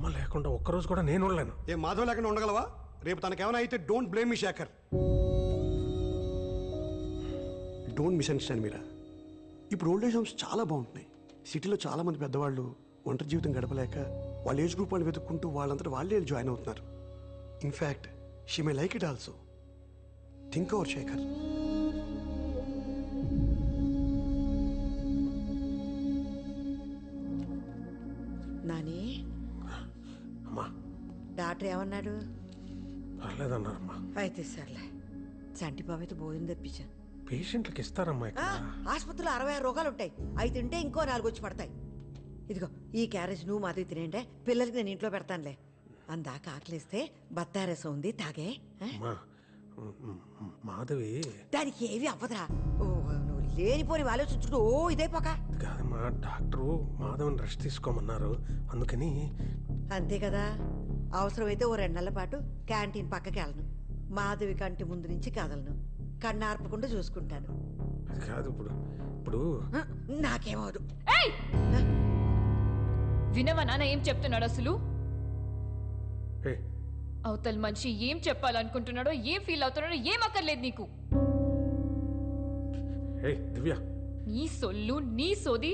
అమ్మ లేకుండా ఒక్కరోజు కూడా నేను ఉండలేను. ఏ మాధవ్ లేకుండా ఉండగలవా? రేపు తనకేమైనా అయితే don't blame me Shekhar. Don't misunderstand Meera. ఇప్పుడు ఓల్డ్ ఏజ్ హోమ్స్ చాలా బాగుంటున్నాయి. సిటీలో చాలా మంది పెద్దవాళ్ళు ఒంటరి జీవితం గడపలేక వాళ్ళ ఏజ్ గ్రూప్ వాళ్ళు వెతుక్కుంటూ వాళ్ళంతటా వాళ్ళే జాయిన్ అవుతున్నారు. In fact she may like it also. Think over Shekhar. Nani, అమ్మా డాక్టర్ ఏమన్నాడు? పర్లేదన్నారమ్మా. అయితే సర్లే, చంటి బాబు అయితే భోజనం తెప్పించా. పేషెంట్లకు ఇస్తారమ్మా ఇక్కడ. ఆసుపత్రిలో 66 రోగాలు ఉంటాయి. అవి తింటే ఇంకో 4 వచ్చి పడతాయి. ఇదిగో ఈ క్యారేజ్ నువ్వు మాధవి తినేంటే, పిల్లలకి నేను ఇంట్లో పెడతానులే. అందాక ఆకలిస్తే బత్తారసం ఉంది, తాగే. మాధవి దానికి ఏవి అవ్వదురా. నువ్వు లేనిపోని ఆలోచించుకుంటూ ఇదైపోక. కాదమ్మా, డాక్టరు మాధవని రెస్ట్ తీసుకోమన్నారు, అందుకని. అంతే కదా. అవసరమైతే ఓ 2 నెలల పాటు క్యాంటీన్ పక్కకి వెళ్ళను. మాధవి కంటి ముందు నుంచి కదలను. కన్నార్పకుండా చూసుకుంటాను. అది కాదు, ఇప్పుడు నాకేమవదు. వినవా నాన్న ఏం చెప్తున్నాడు అసలు? అవతల మనిషి ఏం చెప్పాలనుకుంటున్నాడో, ఏం ఫీల్ అవుతున్నాడో ఏం అక్కర్లేదు నీకు. దివ్య, నీ సొల్లు, నీ సోది,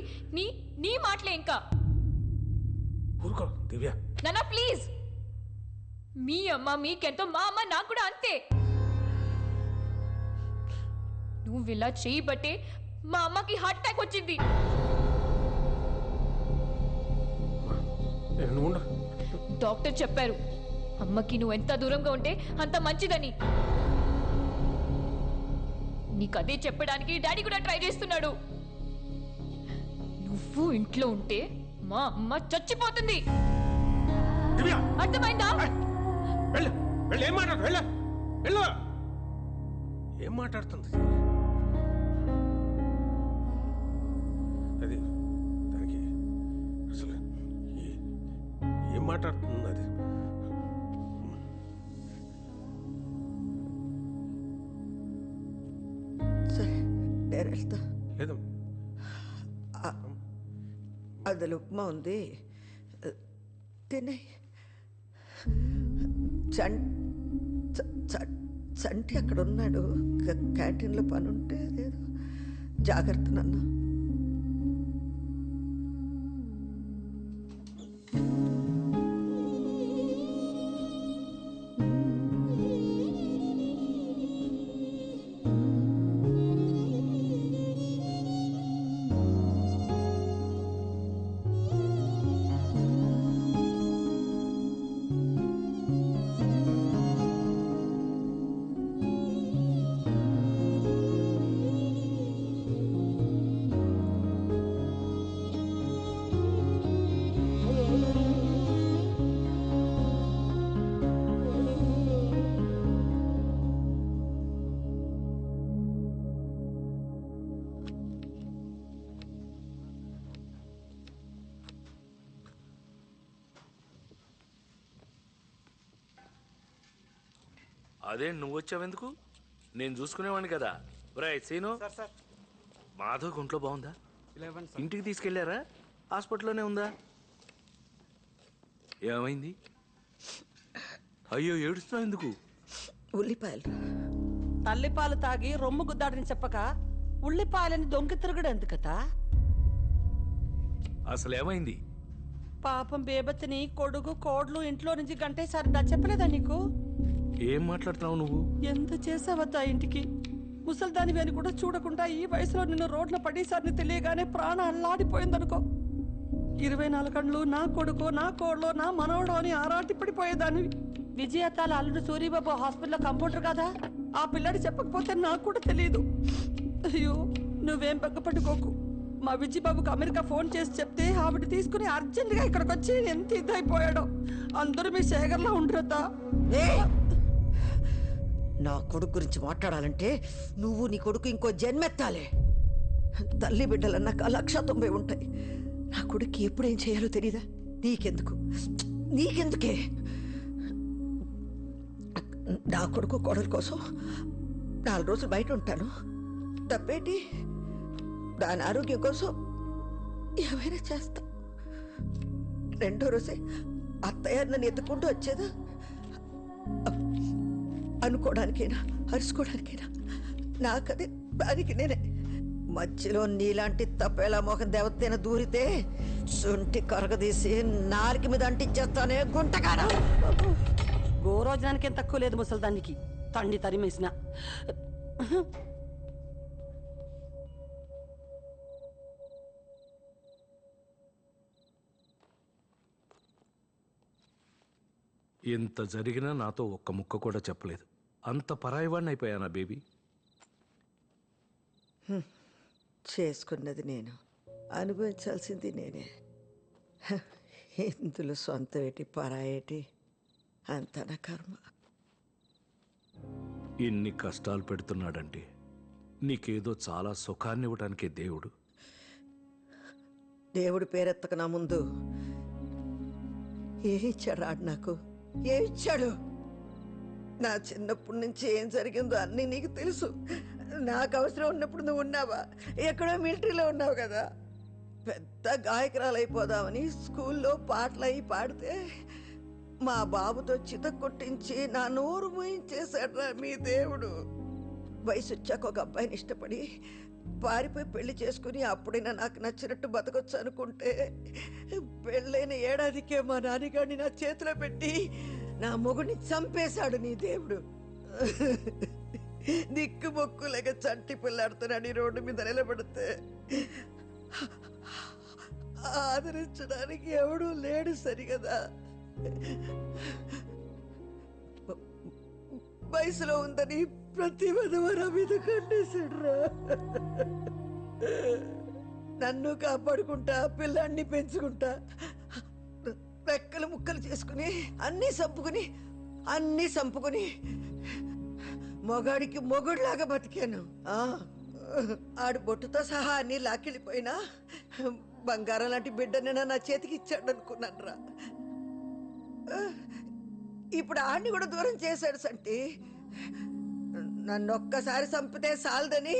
నీ మాటలే ఇంకా. ఊరుకో దివ్య. నాన్న ప్లీజ్. మీ అమ్మ మీకెంతో, మా అమ్మ నాకు కూడా అంతే. నువ్వు ఇలా చేయబట్టే మా అమ్మకి హార్ట్ అటాక్ వచ్చింది. డాక్టర్ చెప్పారు అమ్మకి నువ్వు ఎంత దూరంగా ఉంటే అంత మంచిదని. నీకు అదే చెప్పడానికి డాడీ కూడా ట్రై చేస్తున్నాడు. నువ్వు ఇంట్లో ఉంటే మా అమ్మ చచ్చిపోతుంది. అర్థమైందా? ఏం మాట్లాడుతుంది అది? దానికి అసలు ఏం మాట్లాడుతుంది అది? సరే నేను వెళ్తా. లేదు, అందులో ఉప్మా ఉంది, తినే. చంటి అక్కడ ఉన్నాడు, క్యాంటీన్లో పని ఉంటే అదేదో. జాగ్రత్త నాన్న. అదే నువ్వు వచ్చావెందుకు? నేను చూసుకునేవాడిని కదా. రైట్ సీను, మాధవ్ ఒంట్లో బాగుందా? ఇంటికి తీసుకెళ్లారా? హాస్పిటల్లోనే ఉందా? ఏమైంది? అయ్యో ఏడుస్తున్నావు ఎందుకు? ఉల్లిపాయలు. తల్లిపాలు తాగి రొమ్ము గుద్దాడని చెప్పక ఉల్లిపాయలని దొంగ తిరుగుడు ఎందుకతా? అసలు ఏమైంది? పాపం బేబతిని కొడుకు కోడ్లు ఇంట్లో నుంచి గంటేసారి చెప్పలేదా నీకు? ఏం మాట్లాడుతున్నావు నువ్వు? ఎంత చేసావద్దా ఇంటికి? ముసల్దానివి అని కూడా చూడకుండా ఈ వయసులో నిన్ను రోడ్ల పడేసారిని తెలియగానే ప్రాణం అల్లాడిపోయిందనుకో. 24 గంటలు నా కొడుకు, నా కోడ్లో, నా మనవడు అని ఆరాటి పడిపోయేదానివి. విజయతాల అల్లుడు సూరిబాబు హాస్పిటల్లో కంపౌండర్ కదా, ఆ పిల్లాడి చెప్పకపోతే నాకు కూడా తెలియదు. అయ్యో నువ్వేం బెగ్గపట్టుకోకు. మా విజయబాబుకు అమెరికా ఫోన్ చేసి చెప్తే ఆవిడ తీసుకుని అర్జెంటుగా ఇక్కడికి వచ్చి ఎంత ఇదైపోయాడో. అందరూ మీ శేఖర్లో ఉండరద్దా? నా కొడుకు గురించి మాట్లాడాలంటే నువ్వు నీ కొడుకు ఇంకో జన్మెత్తాలే. తల్లి బిడ్డలన్నాక 190 ఉంటాయి. నా కొడుక్కి ఎప్పుడేం చేయాలో తెలీదా? నీకెందుకే? నా కొడుకు కోడల కోసం 4 రోజులు బయట ఉంటాను తప్పేటి? దాని ఆరోగ్యం కోసం ఏమైనా చేస్తా. 2వ రోజే అత్తయ్య నన్ను ఎత్తుకుంటూ వచ్చేదా? అనుకోవడానికైనా అరుచుకోవడానికైనా నాకది దానికి నేనే. మధ్యలో నీలాంటి తప్పేలా మోహన్ దేవతైన దూరితే శుంఠి కరగదీసి నారికి మీద అంటించేస్తానే గుంటగానా. గోరోజనానికి ఏం తక్కువ లేదు ముసల్దానికి, తండ్రి తరిమేసిన. ఇంత జరిగినా నాతో ఒక్క ముక్క కూడా చెప్పలేదు. అంత పరాయివాడిని అయిపోయానా బేబీ? చేసుకున్నది నేను, అనుభవించాల్సింది నేనే. ఇందులో సొంత ఏటి పరాయేటి అంత నా కర్మ. ఇన్ని కష్టాలు పెడుతున్నాడంటే నీకేదో చాలా సుఖాన్ని ఇవ్వడానికే దేవుడు. దేవుడు పేరెత్తక నా ముందు ఏ ఇచ్చాడు రాడు నాకు? ఏ ఇచ్చాడు? నా చిన్నప్పటి నుంచి ఏం జరిగిందో అన్నీ నీకు తెలుసు. నాకు అవసరం ఉన్నప్పుడు నువ్వు ఉన్నావా? ఎక్కడో మిలిటరీలో ఉన్నావు కదా. పెద్ద గాయకురాలు అయిపోదామని స్కూల్లో పాటలు అయి పాడితే మా బాబుతో చిత కొట్టించి నా నోరు మూయించేశాడ్రా మీ దేవుడు. వయసు వచ్చాక ఒక అబ్బాయిని ఇష్టపడి పారిపోయి పెళ్లి చేసుకుని అప్పుడైనా నాకు నచ్చినట్టు బతకొచ్చు అనుకుంటే పెళ్ళైన ఏడాదికే మా నాన్నగారిని నా చేతిలో పెట్టి నా మొగుడిని చంపేశాడు నీ దేవుడు. దిక్కు మొక్కులేక చంటి పిల్లాడుతున్నాడు రోడ్డు మీద నిలబడితే ఆదరించడానికి ఎవడూ లేడు సరిగదా. వయసులో ఉందని ప్రతి విధవర మీద కట్టేశాడురా. నన్ను కాపాడుకుంటా, పిల్లాన్ని పెంచుకుంటా, రెక్కలు ముక్కలు చేసుకుని అన్నీ సంపుకుని మొగాడికి మొగుడులాగా బతికాను. ఆడు బొట్టుతో సహా అన్ని లాక్కెళ్ళిపోయినా బంగారం లాంటి బిడ్డని నా చేతికి ఇచ్చాడు అనుకున్నాను రా. ఇప్పుడు ఆడిని కూడా దూరం చేశాడు సంటి. నన్ను ఒక్కసారి చంపితే సాలదని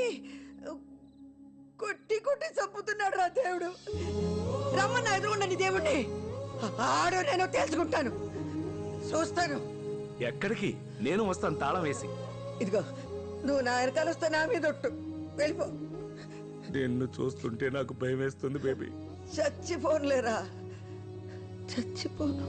కొట్టి చంపుతున్నాడు రా దేవుడు. రమ్మన్నా ఎదురుండని దేవుడిని ఆడో నేను తేల్చుకుంటాను, చూస్తాను. ఎక్కడికి? నేను వస్తాను తాళం వేసి. ఇదిగో నువ్వు నా వెనకాల వస్తే నా మీద ఒట్టు, వెళ్ళిపో. నిన్ను చూస్తుంటే నాకు భయం వేస్తుంది బేబీ. చచ్చిపోనులేరా, చచ్చిపోను.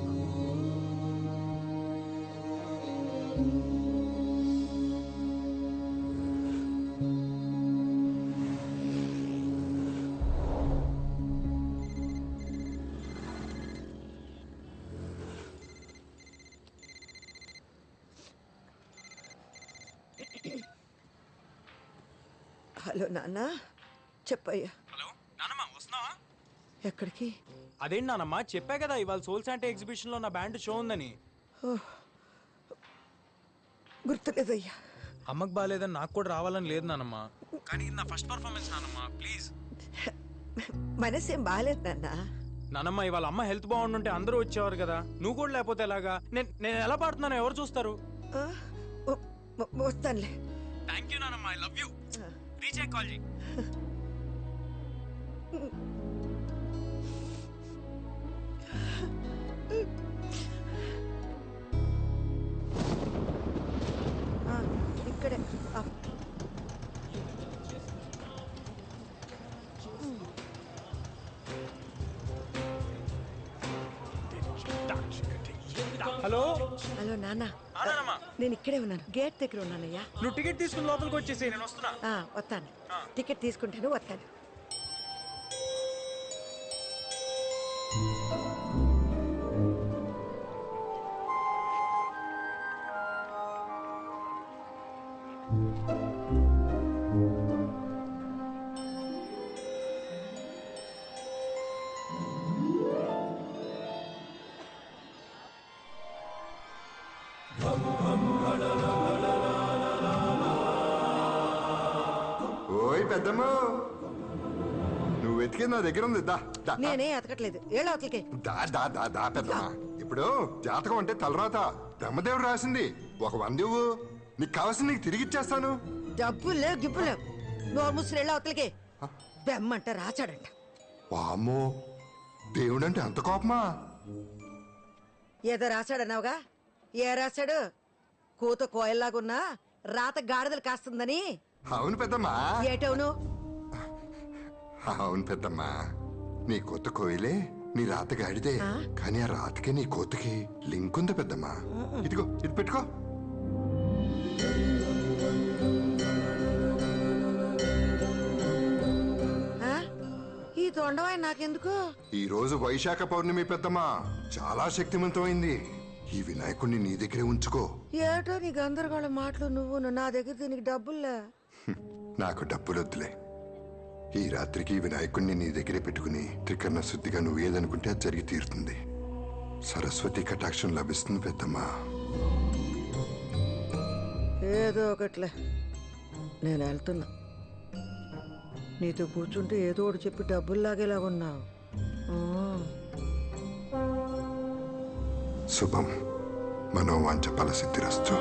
హలో నాన్న, చెప్పయ్యా. హలో నానమ్మ, వస్తున్నావా? ఎక్కడికి? అదేంటి నానమ్మ, చెప్పా కదా ఇవాళ సోల్ శాంటే ఎగ్జిబిషన్ లో నా బ్యాండ్ షో ఉందని. గుర్తులేదయ్యా. అమ్మకు బాగాలేదని నాకు కూడా రావాలని లేదు నానమ్మ, కానీ ఇది నా ఫస్ట్ పర్ఫార్మెన్స్ నానమ్మ, ప్లీజ్. మనసేం బాగాలేదు నాన్న. నానమ్మ, ఇవాళ అమ్మ హెల్త్ బాగుండుంటే అందరూ వచ్చేవారు కదా, నువ్వు కూడా లేకపోతే ఎలాగా? నేను ఎలా పాడుతున్నానో ఎవరు చూస్తారు? వస్తానులే. థ్యాంక్ యూ నానమ్మ, I love you. Reach call చేయి. ఇక్కడే. హలో హలో నాన్న, నానమ్మ, నేను ఇక్కడే ఉన్నాను, గేట్ దగ్గర ఉన్నానయ్యా. నువ్వు టికెట్ తీసుకుని లోపలికి వచ్చేసి నేను వస్తున్నా. వస్తాను, టికెట్ తీసుకుంటాను, వస్తాను. ఓయ్ పెద్దమ్మ, నువ్వు వెతికేది నా దగ్గర ఉంది. దా దా నేనే ఎతకట్లేదు, ఏళ్ళ అవతలకే. దా దా దా దా పెద్దమ్మ. ఇప్పుడు జాతకం అంటే తలరాత బ్రహ్మదేవుడు రాసింది. ఒక 100 ఇవ్వు, నీకు కావాల్సింది నీకు తిరిగి ఇచ్చేస్తాను. డబ్బులు లేవు, గిబ్బులు లేవు. నోరు ముసురు ఏళ్ళ అవతలకే. బెమ్మంట రాచాడంట. వామ్మో, దేవుడంటే అంత కోపమా? ఏదో రాశాడన్నావుగా? ఏ రాశాడు? కూత కోయల్లాగున్నా రాత గాడిదలు కాస్తుందని. అవును పెద్దమ్మా. ఏటవును? అవును పెద్దమ్మా, నీ కొత్త కోయిలే నీ రాత గాడిదే. కానీ ఆ రాతకి నీ కోతకి లింక్ ఉంది పెద్దమ్మా. ఇదిగో ఇది పెట్టుకో. ఈ తొండవాయి నాకెందుకు? ఈ రోజు వైశాఖ పౌర్ణమి పెద్దమ్మా, చాలా శక్తివంతమైంది. ఈ వినాయకుడిని నీ దగ్గరే ఉంచుకో. ఏటో నీ గందరగోళం మాటలు నువ్వు నా దగ్గర దీనికి డబ్బుల్లా. నాకు డబ్బులొద్దులే. ఈ రాత్రికి ఈ వినాయకుడిని నీ దగ్గరే పెట్టుకుని త్రికరణ శుద్ధిగా నువ్వు ఏదనుకుంటే అది జరిగి తీరుతుంది. సరస్వతి కటాక్షం లభిస్తుంది పెద్దమ్మా. ఏదో ఒకట్లే, నేను వెళ్తున్నా. నీతో కూర్చుంటే ఏదో ఒకటి చెప్పి డబ్బులు లాగేలా ఉన్నావు. శుభం. మనోవాంఛ ఫలసిద్ధిరస్తు.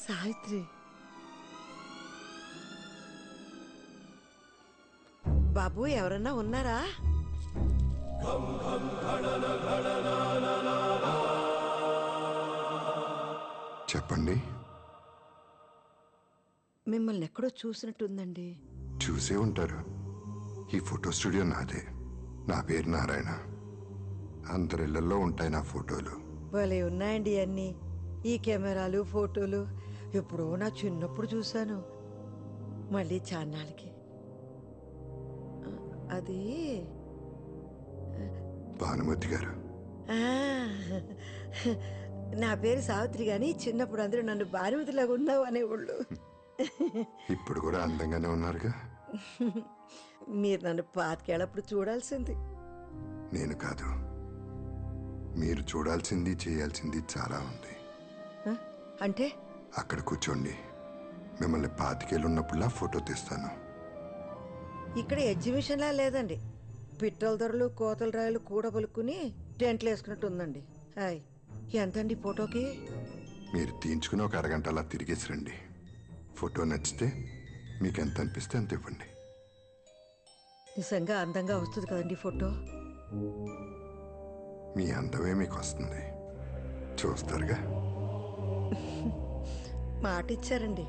సావిత్రి, బాబు ఎవరన్నా ఉన్నారా? చెప్పండి. మిమ్మల్ని ఎక్కడో చూసినట్టుందండి. చూసే ఉంటారు. ఈ ఫోటో స్టూడియో నాదే. నా పేరు నారాయణ. అందరిళ్లలో ఉంటాయి నా ఫోటోలు. భలే ఉన్నాయండి అన్నీ. ఈ కెమెరాలు ఫోటోలు ఎప్పుడో నా చిన్నప్పుడు చూశాను. మళ్ళీ చాన్నాళ్ళకి. అది భానుమతి గారు. ఆ, నా పేరు సావిత్రి గాని చిన్నప్పుడు అందరూ నన్ను భానుమతిలాగా ఉన్నావు అనేవాళ్ళు. ఇప్పుడు కూడా అందంగానే ఉన్నారుగా. మీరు నన్ను పాతికేళ్ళప్పుడు చూడాల్సింది. నేను కాదు, మీరు చూడాల్సింది చేయాల్సింది చాలా ఉంది. అంటే అక్కడ కూర్చోండి. మిమ్మల్ని 25 ఏళ్ళు ఉన్నప్పుడులా ఫోటో తీస్తాను. ఇక్కడ ఎగ్జిబిషన్లా లేదండి. పిట్టల ధరలు కోతల రాయలు కూడా పలుకుని టెంట్లు వేసుకున్నట్టు ఉందండి. హాయ్, ఎంతండి ఫోటోకి? మీరు తీయించుకుని ఒక అరగంట అలా తిరిగేసి రండి. ఫోటో నచ్చితే మీకు ఎంత అనిపిస్తే అంత ఇవ్వండి. నిజంగా అందంగా వస్తుంది కదండి ఫోటో? మీ అందమే మీకు వస్తుంది, చూస్తారుగా. మాట ఇచ్చారండి.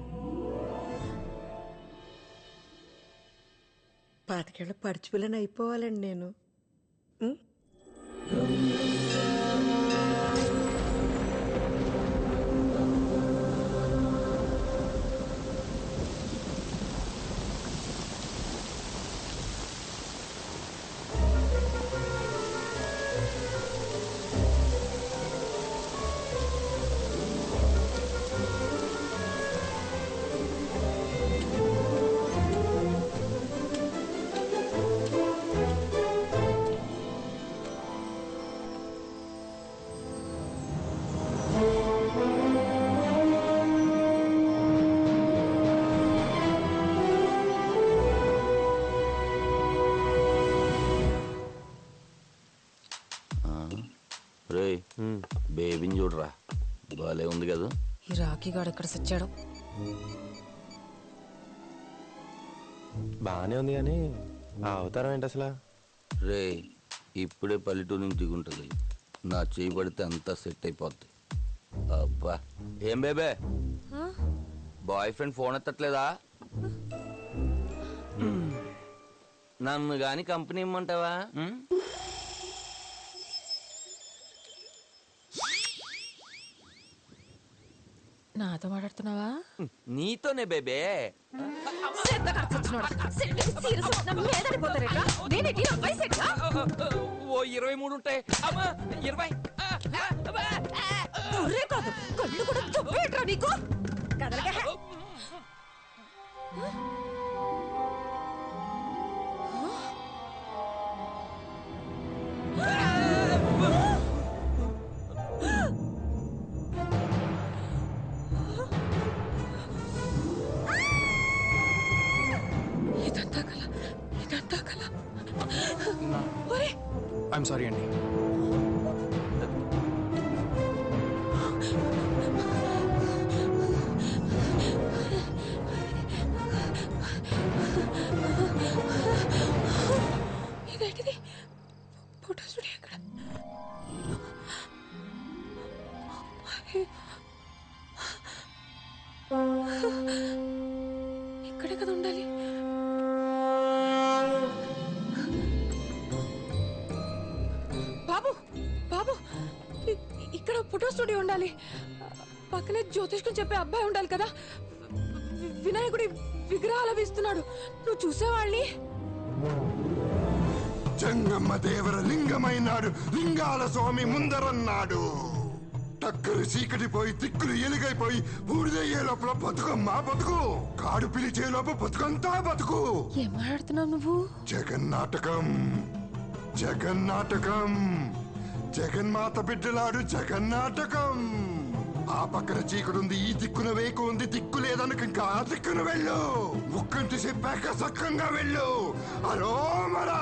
25 ఏళ్ళ పడిచిపిల్లని అయిపోవాలండి నేను. బేబీని చూడరా, బాలే ఉంది కదా. ఈ రాఖీ గాడు ఎక్కడ సచ్చాడు? బాగానే ఉంది కానీ ఆ అవతారం ఏంటి అసలు? రే, ఇప్పుడే పల్లెటూరు నుంచి దిగుంటుంది. నా చేయి పడితే అంతా సెట్ అయిపోద్ది. అబ్బా, ఏం బేబే, బాయ్ ఫ్రెండ్ ఫోన్ ఎత్తట్లేదా? నన్ను గాని కంపెనీ ఇమ్మంటావా? నాతో మాట్లాడుతున్నావా? నీతోనే బేబే. ఓ 23 ఉంటాయి. 20. కళ్ళు కూడా చెప్పేట్రా నీకు. ఐఎమ్ సారీ అండి. ఫోటో స్టూడియో ఎక్కడ? ఇక్కడే కదా ఉండాలి. బాబు బాబు, ఇక్కడ ఫోటో స్టూడియో ఉండాలి. పక్కనే జ్యోతిష్కం చెప్పే అబ్బాయి ఉండాలి కదా. వినాయకుడి విగ్రహాలు అవి ఇస్తున్నాడు. నువ్వు చూసేవాళ్ళని. జంగమ్మ దేవర లింగమైనాడు, లింగాల స్వామి ముందరన్నాడు. టక్కరు చీకటి పోయి తిక్కులు ఎలుగైపోయి బూడిదయ్యే లోపల బతుకమ్మ బతుకు, కాడు పిలిచే లోపల బతుకంతా బతుకు. ఏం మాట్లాడుతున్నావు నువ్వు? జగన్నాటకం జగన్నాటకం, జగన్మాత బిడ్డలాడు జగన్నాటకం. ఆ పక్కన చీకడుంది, ఈ దిక్కున వేకు ఉంది. దిక్కు లేదనుక ఇంకా ఆ దిక్కున వెళ్ళు. ముక్కంటి చెప్పాక సక్కంగా వెళ్ళు. అరో మరా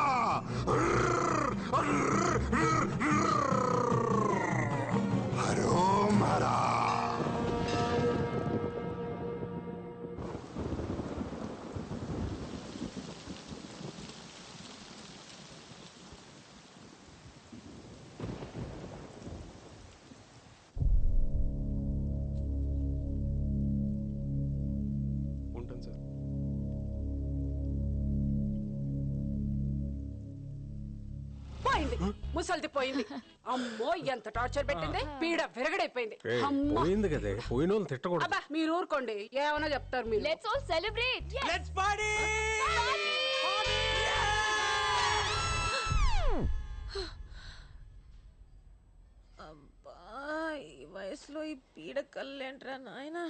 హరో మరా. ఉంటాను సార్. పోయింది, ముసల్ది పోయింది. అమ్మో ఎంత టార్చర్ పెట్టింది. పీడ విరగడైపోయింది. అమ్మా. పోయింది కదే, పోయిన వాళ్ళు తిట్టకూడదు. అబ్బా మీరు ఊరుకోండి, ఏమన్నా చెప్తారు మీరు. Let's all celebrate. Let's party. అబ్బా, ఈ వయసులో ఈ పీడ కళ్ళేంట్రా నాయనా.